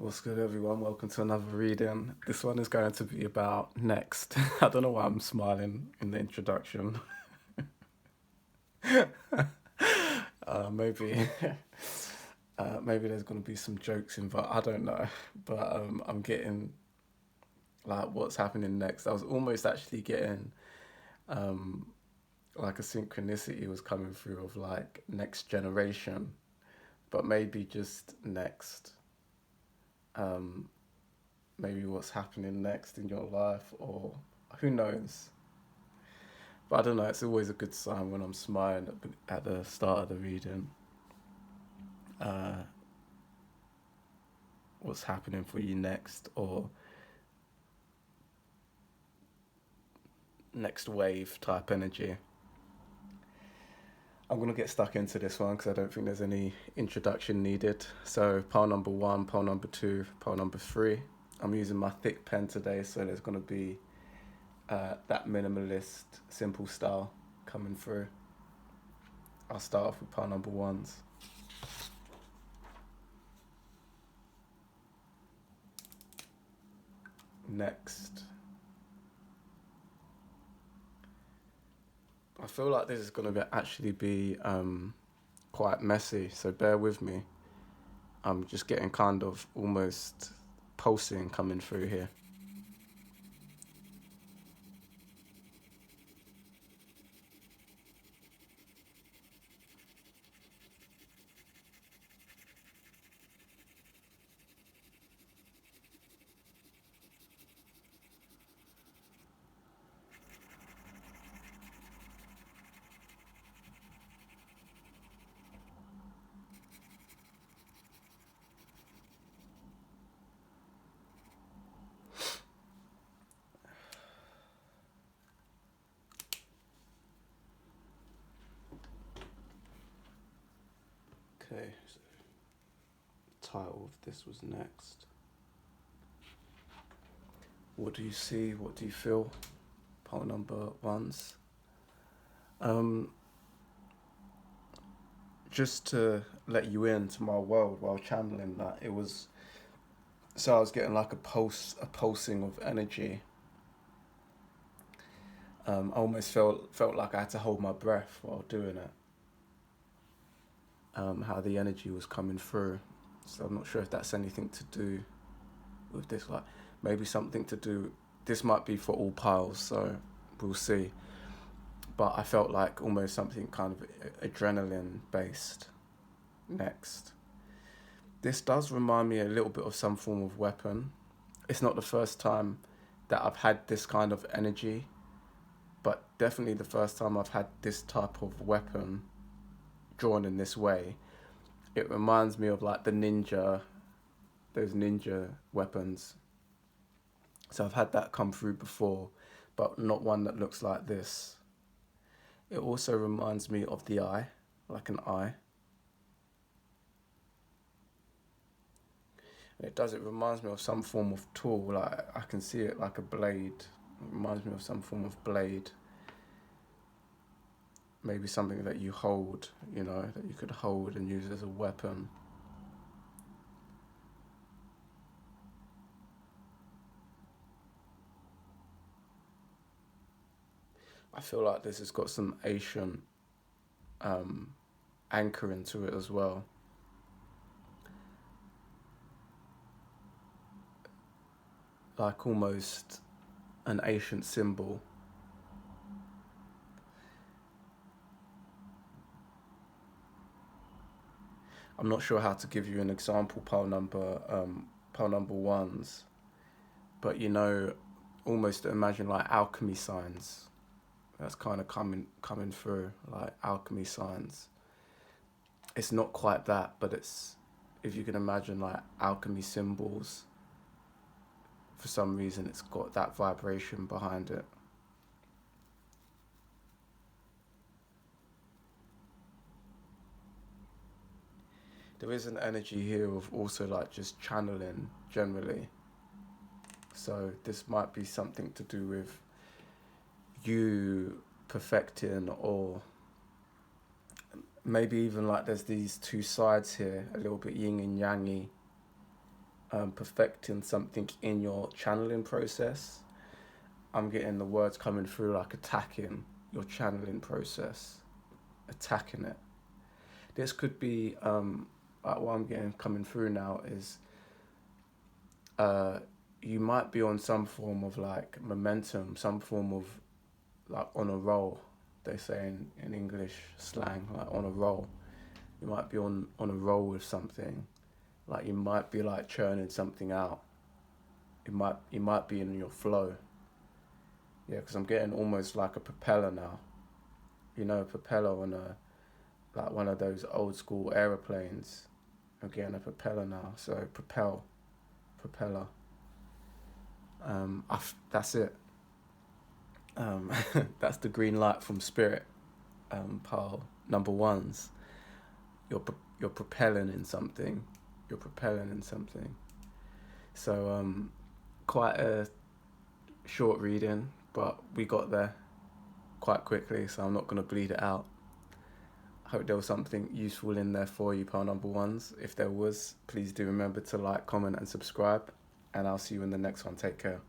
What's good, everyone? Welcome to another reading. This one is going to be about next. I don't know why I'm smiling in the introduction. Maybe, maybe there's going to be some jokes in, but I don't know. But I'm getting like what's happening next. I was almost actually getting um, like a synchronicity was coming through of like next generation, but maybe just next. Um, Maybe what's happening next in your life, or who knows. But I don't know, it's always a good sign when I'm smiling at the start of the reading. Uh, what's happening for you next, or next wave type energy. I'm going to get stuck into this one because I don't think there's any introduction needed. So, pile number one, pile number two, pile number three. I'm using my thick pen today, so there's going to be that minimalist, simple style coming through. I'll start off with pile number ones. Next. I feel like this is going to actually be quite messy, so bear with me. I'm just getting kind of almost pulsing coming through here. Okay, so the title of this was next. What do you see? What do you feel? Pile number ones. Um, just to let you into my world while channeling that, it was so I was getting like a pulsing of energy. I almost felt like I had to hold my breath while doing it. How the energy was coming through. So I'm not sure if that's anything to do with this. Like maybe something to do. This might be for all piles, so we'll see. But I felt like almost something kind of adrenaline based next. This does remind me a little bit of some form of weapon. It's not the first time that I've had this kind of energy, but definitely the first time I've had this type of weapon drawn in this way. It reminds me of like those ninja weapons. So I've had that come through before, but not one that looks like this. It also reminds me of the eye, like an eye. And it reminds me of some form of tool, like I can see it like a blade. It reminds me of some form of blade. Maybe something that you hold, that you could hold and use as a weapon. I feel like this has got some ancient anchor into it as well. Like almost an ancient symbol. I'm not sure how to give you an example, pile number ones, but almost imagine like alchemy signs. That's kind of coming through, like alchemy signs. It's not quite that, but it's, if you can imagine like alchemy symbols, for some reason it's got that vibration behind it. There is an energy here of also like just channeling generally. So this might be something to do with you perfecting, or maybe even like there's these two sides here, a little bit yin and yangy. perfecting something in your channeling process. I'm getting the words coming through like attacking your channeling process, attacking it. This could be like what I'm getting coming through now is you might be on some form of like momentum, some form of like on a roll. They say in English slang, like on a roll. You might be on a roll with something. Like you might be like churning something out. You might be in your flow. Yeah, because I'm getting almost like a propeller now. You know, a propeller on a like one of those old school aeroplanes. I'm getting a propeller now. So propeller. That's it. That's the green light from spirit. Pile number ones. You're propelling in something. You're propelling in something. So quite a short reading, but we got there quite quickly, so I'm not going to bleed it out. I hope there was something useful in there for you, pile number ones. If there was, please do remember to like, comment and subscribe, and I'll see you in the next one. Take care.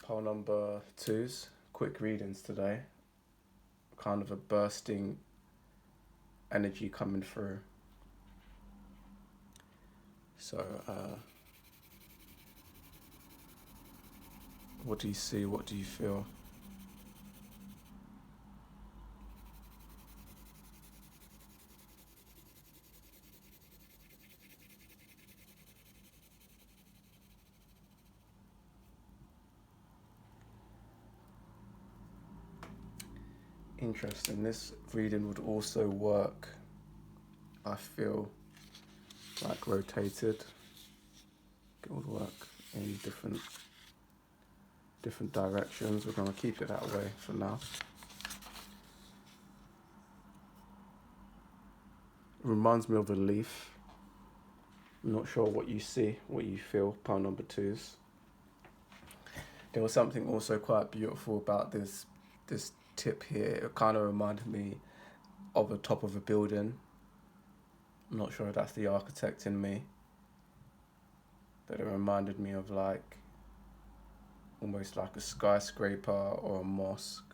Pile number twos, quick readings today. Kind of a bursting energy coming through. So, what do you see? What do you feel? Interesting. This reading would also work, I feel, like rotated. It would work in different directions. We're going to keep it that way for now. It reminds me of a leaf. I'm not sure what you see, what you feel, pile number twos. There was something also quite beautiful about this tip here. It kind of reminded me of the top of a building. I'm not sure if that's the architect in me, but it reminded me of like almost like a skyscraper or a mosque.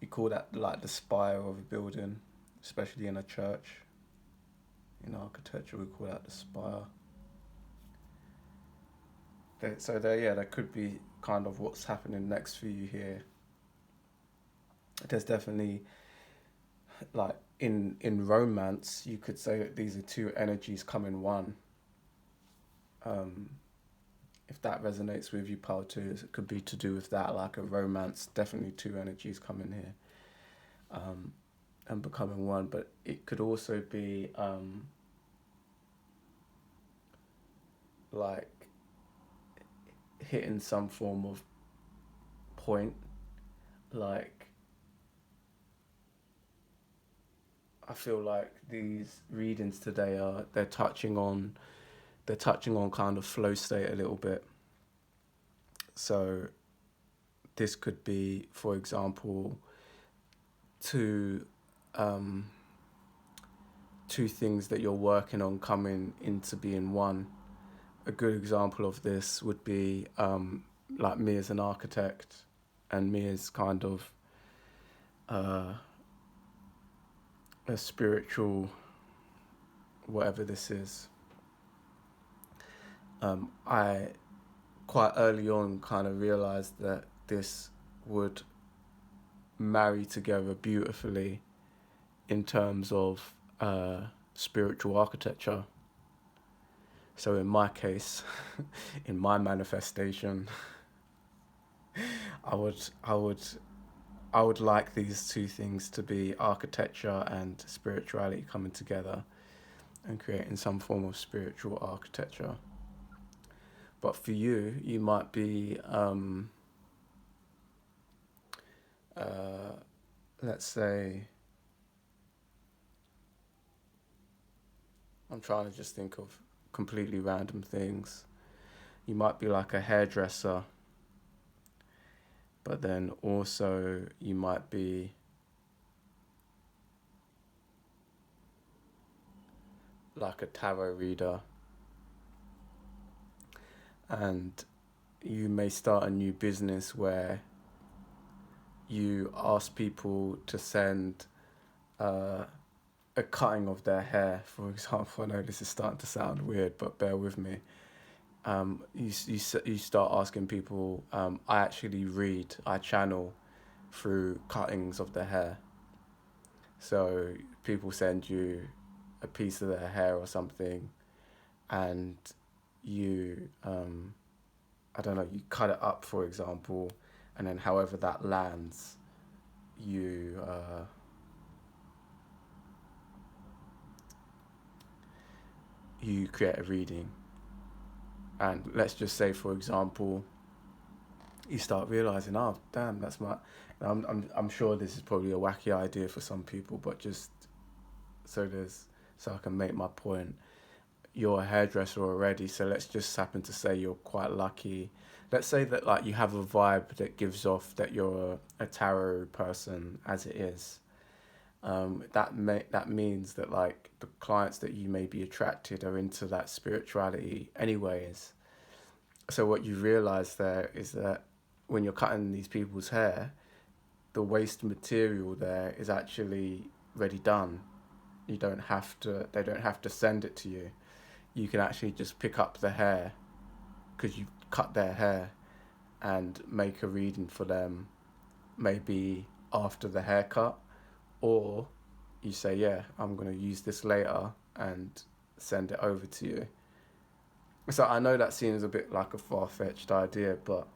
You call that like the spire of a building, especially in a church. In architecture, we call that the spire. So there could be kind of what's happening next for you here. There's definitely like in romance, you could say that these are two energies come in one. If that resonates with you, pile twos, it could be to do with that, like a romance. Definitely two energies come in here, and becoming one. But it could also be like hitting some form of point, like I feel like these readings today they're touching on kind of flow state a little bit. So this could be, for example, two things that you're working on coming into being one. A good example of this would be like me as an architect and me as kind of a spiritual whatever this is. I quite early on kind of realized that this would marry together beautifully in terms of spiritual architecture. So in my case, in my manifestation, I would like these two things to be architecture and spirituality coming together and creating some form of spiritual architecture. But for you, you might be, let's say, I'm trying to just think of completely random things. You might be like a hairdresser but then also you might be like a tarot reader, and you may start a new business where you ask people to send uh, a cutting of their hair, for example. I know this is starting to sound weird, but bear with me. You start asking people. I actually read, I channel through cuttings of the hair. So people send you a piece of their hair or something, and you, I don't know, you cut it up, for example, and then however that lands, you you create a reading. And let's just say, for example, you start realizing, oh damn, that's my. I'm sure this is probably a wacky idea for some people, but just so I can make my point. You're a hairdresser already, so let's just happen to say you're quite lucky. Let's say that like you have a vibe that gives off that you're a tarot person as it is. That means that like the clients that you may be attracted are into that spirituality anyways. So what you realize there is that when you're cutting these people's hair, the waste material there is actually ready done. You don't have to. They don't have to send it to you. You can actually just pick up the hair because you've cut their hair and make a reading for them, maybe after the haircut, or you say, yeah, I'm going to use this later and send it over to you. So I know that seems a bit like a far-fetched idea, but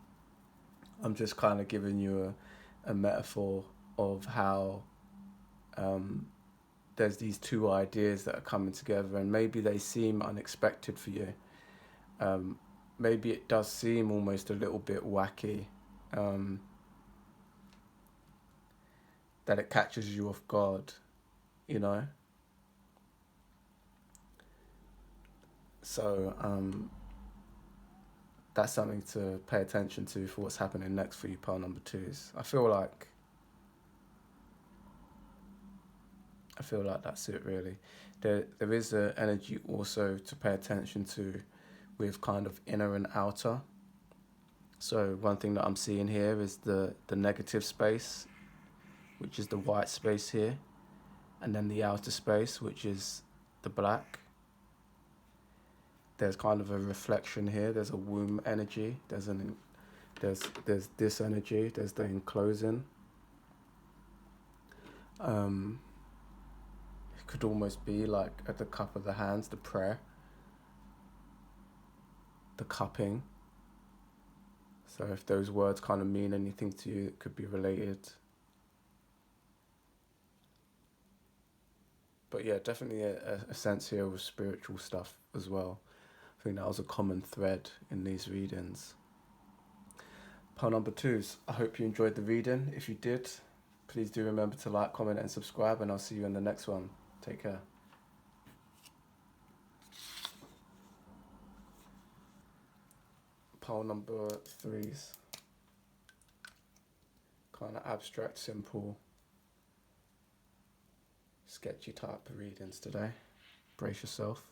I'm just kind of giving you a metaphor of how there's these two ideas that are coming together, and maybe they seem unexpected for you. Maybe it does seem almost a little bit wacky, that it catches you off guard, you know? So that's something to pay attention to for what's happening next for you, pile number twos. I feel like that's it really. There is an energy also to pay attention to with kind of inner and outer. So one thing that I'm seeing here is the negative space, which is the white space here, and then the outer space, which is the black. There's kind of a reflection here. There's a womb energy. There's this energy. There's the enclosing. It could almost be like at the cup of the hands, the prayer, the cupping. So if those words kind of mean anything to you, it could be related. But yeah, definitely a sense here of spiritual stuff as well. I think that was a common thread in these readings. Pile number twos, I hope you enjoyed the reading. If you did, please do remember to like, comment and subscribe, and I'll see you in the next one. Take care. Pile number threes, kind of abstract, simple, sketchy type of readings today. Brace yourself.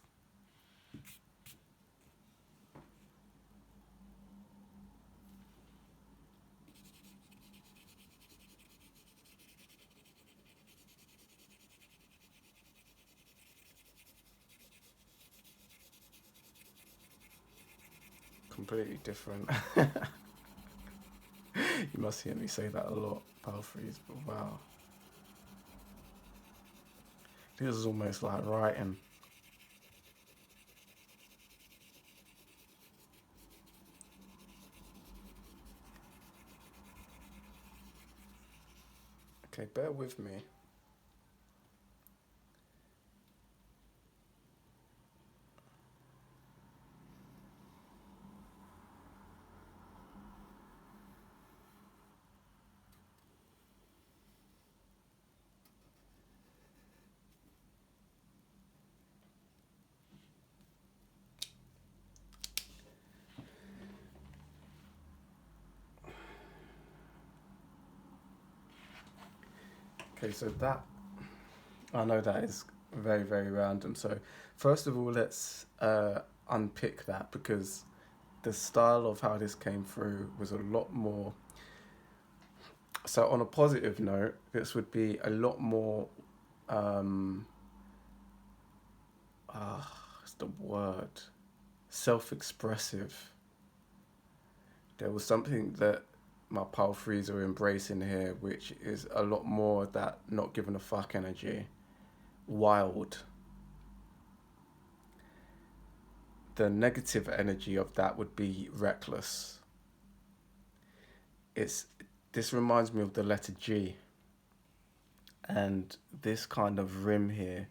Completely different. You must hear me say that a lot, pile threes, but wow. This is almost like writing. Okay, bear with me. Okay, so that, I know that is very, very random. So, first of all, let's unpick that, because the style of how this came through was a lot more. So, on a positive note, this would be a lot more. Um, what's the word? Self-expressive. There was something that my pal threes are embracing here, which is a lot more that not giving a fuck energy. Wild. The negative energy of that would be reckless. It's this reminds me of the letter G, and this kind of rim here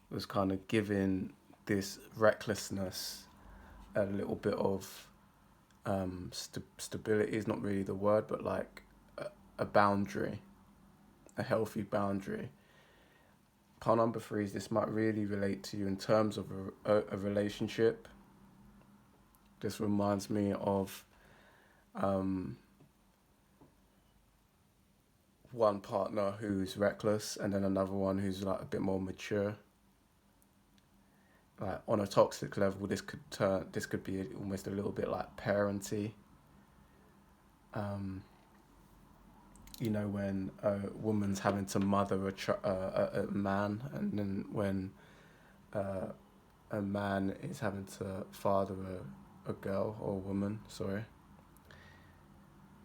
was kind of giving this recklessness a little bit of stability is not really the word, but like a boundary, a healthy boundary. Pile number three is this might really relate to you in terms of a relationship. This reminds me of one partner who's reckless and then another one who's like a bit more mature. Like on a toxic level, this could be almost a little bit like parenty. You know, when a woman's having to mother a man, and then when a man is having to father a girl or a woman. Sorry,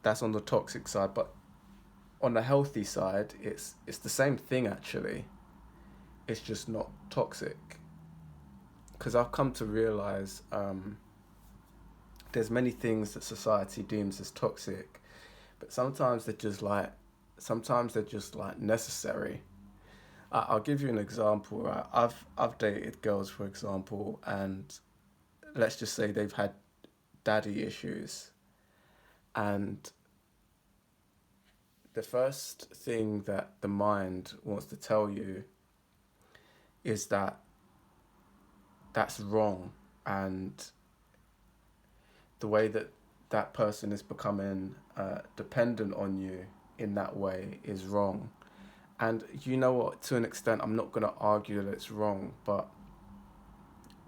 that's on the toxic side, but on the healthy side, it's the same thing actually. It's just not toxic. Because I've come to realize there's many things that society deems as toxic, but sometimes they're just like necessary. I'll give you an example. Right? I've dated girls, for example, and let's just say they've had daddy issues, and the first thing that the mind wants to tell you is that that's wrong, and the way that that person is becoming dependent on you in that way is wrong. And you know what, to an extent, I'm not going to argue that it's wrong, but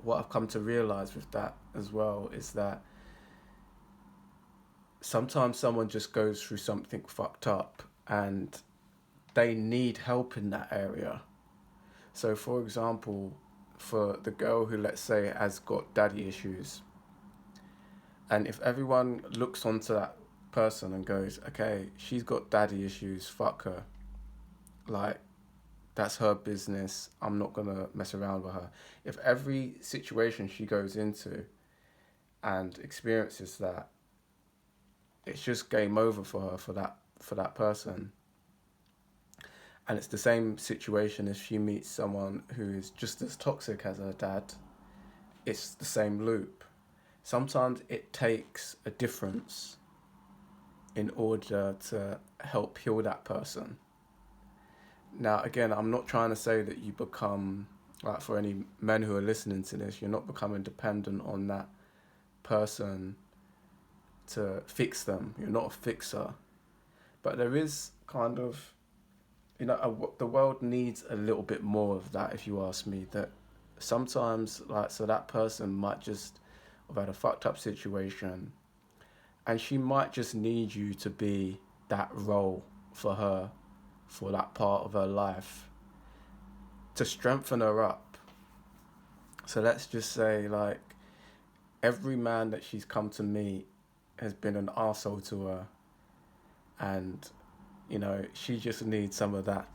what I've come to realize with that as well is that sometimes someone just goes through something fucked up and they need help in that area. So, for example, for the girl who, let's say, has got daddy issues, and if everyone looks onto that person and goes, okay, she's got daddy issues, fuck her, like, that's her business, I'm not gonna mess around with her. If every situation she goes into and experiences that, it's just game over for her, for that person. And it's the same situation if she meets someone who is just as toxic as her dad. It's the same loop. Sometimes it takes a difference in order to help heal that person. Now, again, I'm not trying to say that you become, like, for any men who are listening to this, you're not becoming dependent on that person to fix them. You're not a fixer. But there is kind of, the world needs a little bit more of that, if you ask me. That sometimes, like, so that person might just have had a fucked up situation, and she might just need you to be that role for her, for that part of her life, to strengthen her up. So let's just say, like, every man that she's come to meet has been an arsehole to her, and she just needs some of that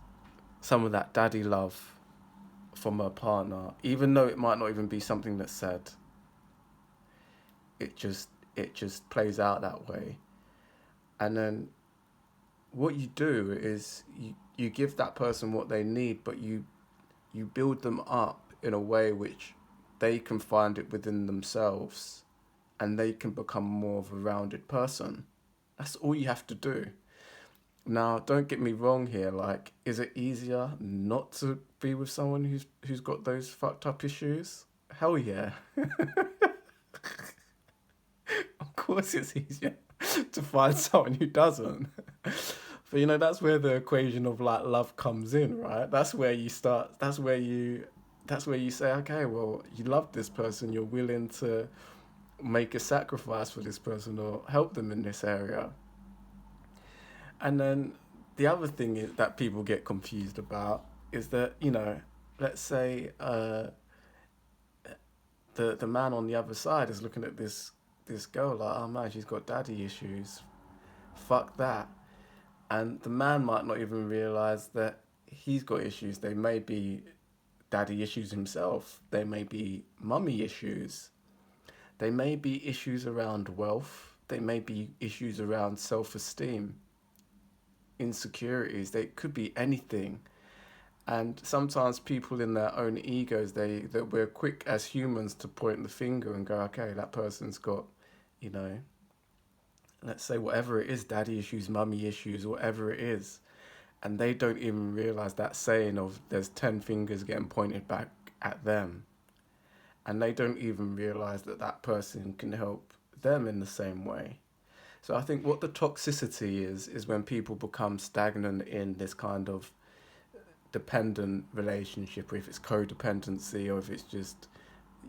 daddy love from her partner, even though it might not even be something that's said. It just plays out that way. And then what you do is you give that person what they need, but you build them up in a way which they can find it within themselves, and they can become more of a rounded person. That's all you have to do. Now, don't get me wrong here. Like, is it easier not to be with someone who's got those fucked up issues? Hell yeah. Of course it's easier to find someone who doesn't. But that's where the equation of like love comes in, right? That's where you start. That's where you say, okay, well, you love this person. You're willing to make a sacrifice for this person or help them in this area. And then the other thing is that people get confused about is that let's say the man on the other side is looking at this girl like, oh man, she's got daddy issues. Fuck that. And the man might not even realize that he's got issues. They may be daddy issues himself. They may be mummy issues. They may be issues around wealth. They may be issues around self-esteem, insecurities. They could be anything. And sometimes people in their own egos, that we're quick as humans to point the finger and go, okay, that person's got, you know, let's say whatever it is, daddy issues, mummy issues, whatever it is. And they don't even realize that saying of there's 10 fingers getting pointed back at them. And they don't even realize that that person can help them in the same way. So I think what the toxicity is when people become stagnant in this kind of dependent relationship, or if it's codependency, or if it's just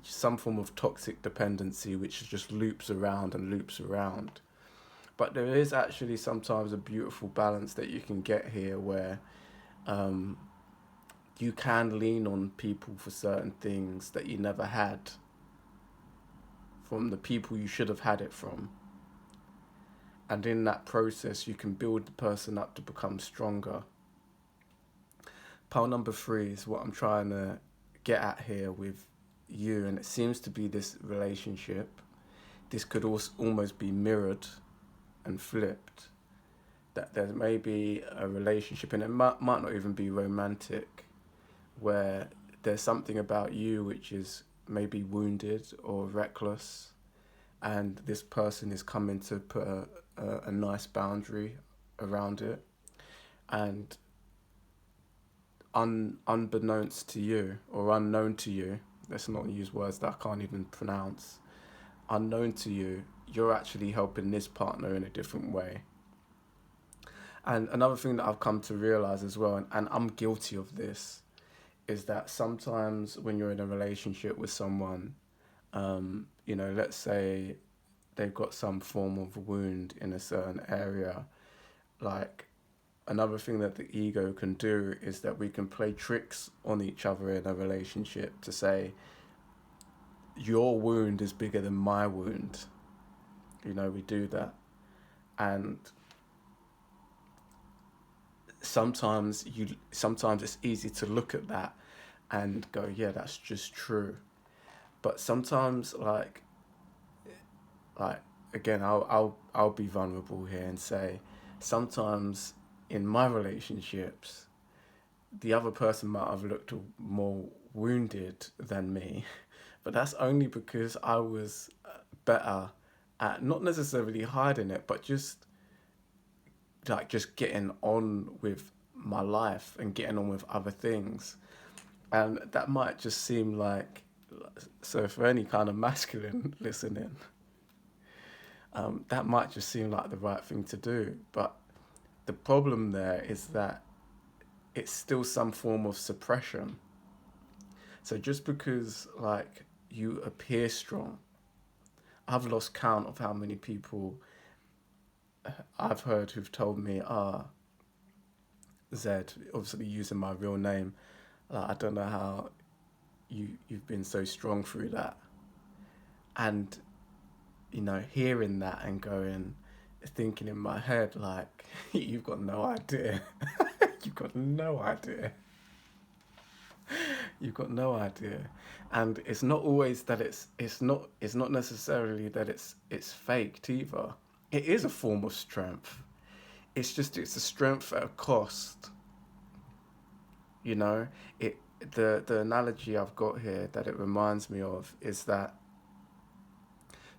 some form of toxic dependency which just loops around and loops around. But there is actually sometimes a beautiful balance that you can get here where you can lean on people for certain things that you never had from the people you should have had it from. And in that process, you can build the person up to become stronger. Pile number 3 is what I'm trying to get at here with you, and it seems to be this relationship. This could also almost be mirrored and flipped. That there may be a relationship, and it might not even be romantic, where there's something about you which is maybe wounded or reckless, and this person is coming to put a nice boundary around it, and unbeknownst to you, or unknown to you, let's not use words that I can't even pronounce, unknown to you, you're actually helping this partner in a different way. And another thing that I've come to realize as well, and I'm guilty of this, is that sometimes when you're in a relationship with someone, let's say they've got some form of wound in a certain area, like another thing that the ego can do is that we can play tricks on each other in a relationship to say, your wound is bigger than my wound. We do that. And sometimes it's easy to look at that and go, yeah, that's just true. But sometimes, like again, I'll be vulnerable here and say, sometimes in my relationships, the other person might have looked more wounded than me, but that's only because I was better at not necessarily hiding it, but just getting on with my life and getting on with other things. And that might just seem like, so for any kind of masculine listening, that might just seem like the right thing to do. But the problem there is that it's still some form of suppression. So just because you appear strong, I've lost count of how many people I've heard who've told me, Zed, obviously using my real name, I don't know how you've been so strong through that. And, hearing that and thinking in my head, you've got no idea. You've got no idea. You've got no idea. And it's not always that it's not necessarily that it's faked either. It is a form of strength. It's a strength at a cost. The analogy I've got here that it reminds me of is that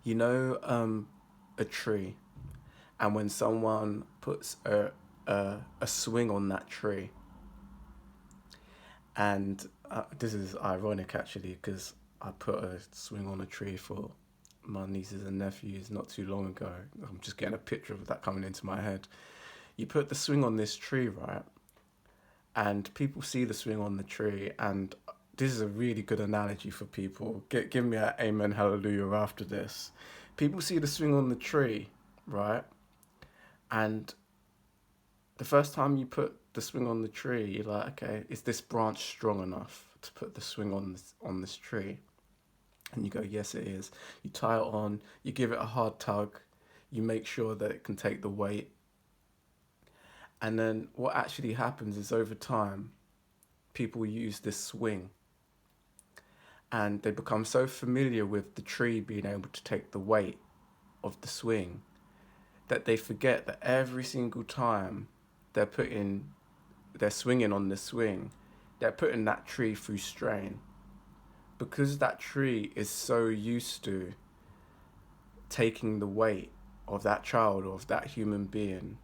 a tree, and when someone puts a swing on that tree, and this is ironic actually, because I put a swing on a tree for my nieces and nephews not too long ago. I'm just getting a picture of that coming into my head. You put the swing on this tree, right? And people see the swing on the tree, and this is a really good analogy for people. Give me an amen, hallelujah after this. People see the swing on the tree, right? And the first time you put the swing on the tree, you're like, okay, is this branch strong enough to put the swing on this tree? And you go, yes, it is. You tie it on, you give it a hard tug, you make sure that it can take the weight. And then what actually happens is over time, people use this swing and they become so familiar with the tree being able to take the weight of the swing that they forget that every single time they're swinging on the swing, they're putting that tree through strain. Because that tree is so used to taking the weight of that child or of that human being,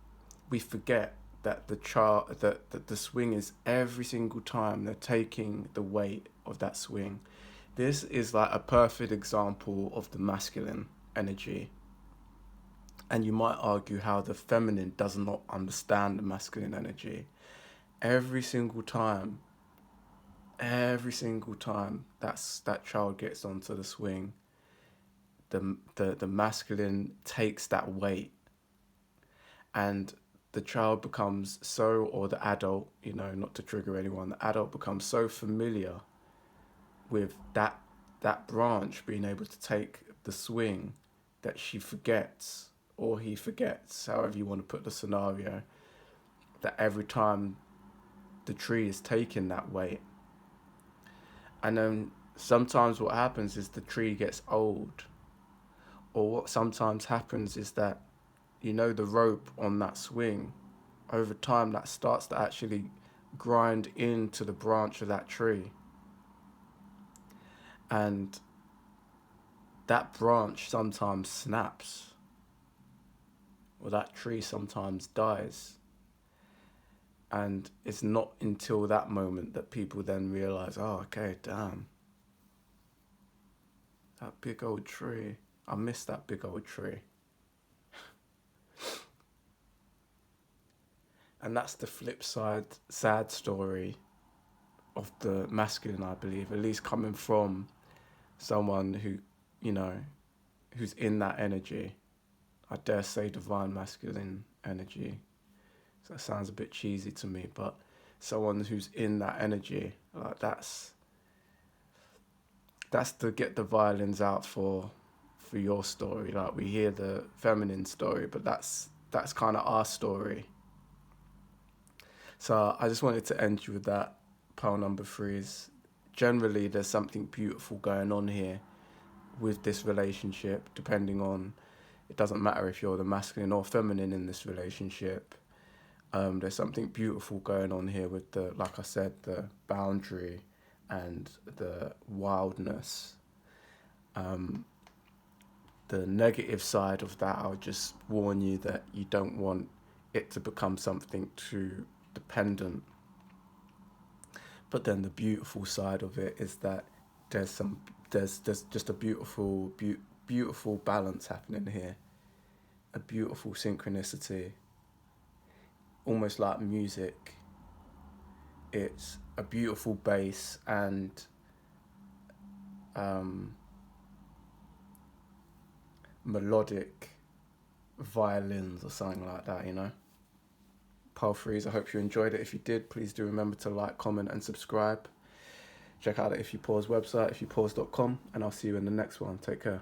we forget that the swing is every single time they're taking the weight of that swing. This is like a perfect example of the masculine energy. And you might argue how the feminine does not understand the masculine energy. Every single time that child gets onto the swing, the masculine takes that weight, and the child becomes or the adult, not to trigger anyone, the adult becomes so familiar with that branch being able to take the swing that she forgets, or he forgets, however you want to put the scenario, that every time the tree is taking that weight. And then sometimes what happens is the tree gets old. Or what sometimes happens is that, the rope on that swing, over time that starts to actually grind into the branch of that tree. And that branch sometimes snaps. Or that tree sometimes dies. And it's not until that moment that people then realize, oh, okay, damn. That big old tree. I miss that big old tree. And that's the flip side, sad story of the masculine, I believe, at least coming from someone who, who's in that energy. I dare say divine masculine energy. So that sounds a bit cheesy to me, but someone who's in that energy, like that's to get the violins out for your story. Like we hear the feminine story, but that's kind of our story. So I just wanted to end you with that. Pile number 3 is generally there's something beautiful going on here with this relationship, depending on, it doesn't matter if you're the masculine or feminine in this relationship. There's something beautiful going on here with like I said, the boundary and the wildness. The negative side of that, I'll just warn you that you don't want it to become something too dependent. But then the beautiful side of it is that there's just a beautiful balance happening here, a beautiful synchronicity, almost like music. It's a beautiful bass and melodic violins or something like that, Pile 3s, I hope you enjoyed it. If you did, please do remember to like, comment and subscribe. Check out the If You Pause website, ifyoupause.com, and I'll see you in the next one. Take care.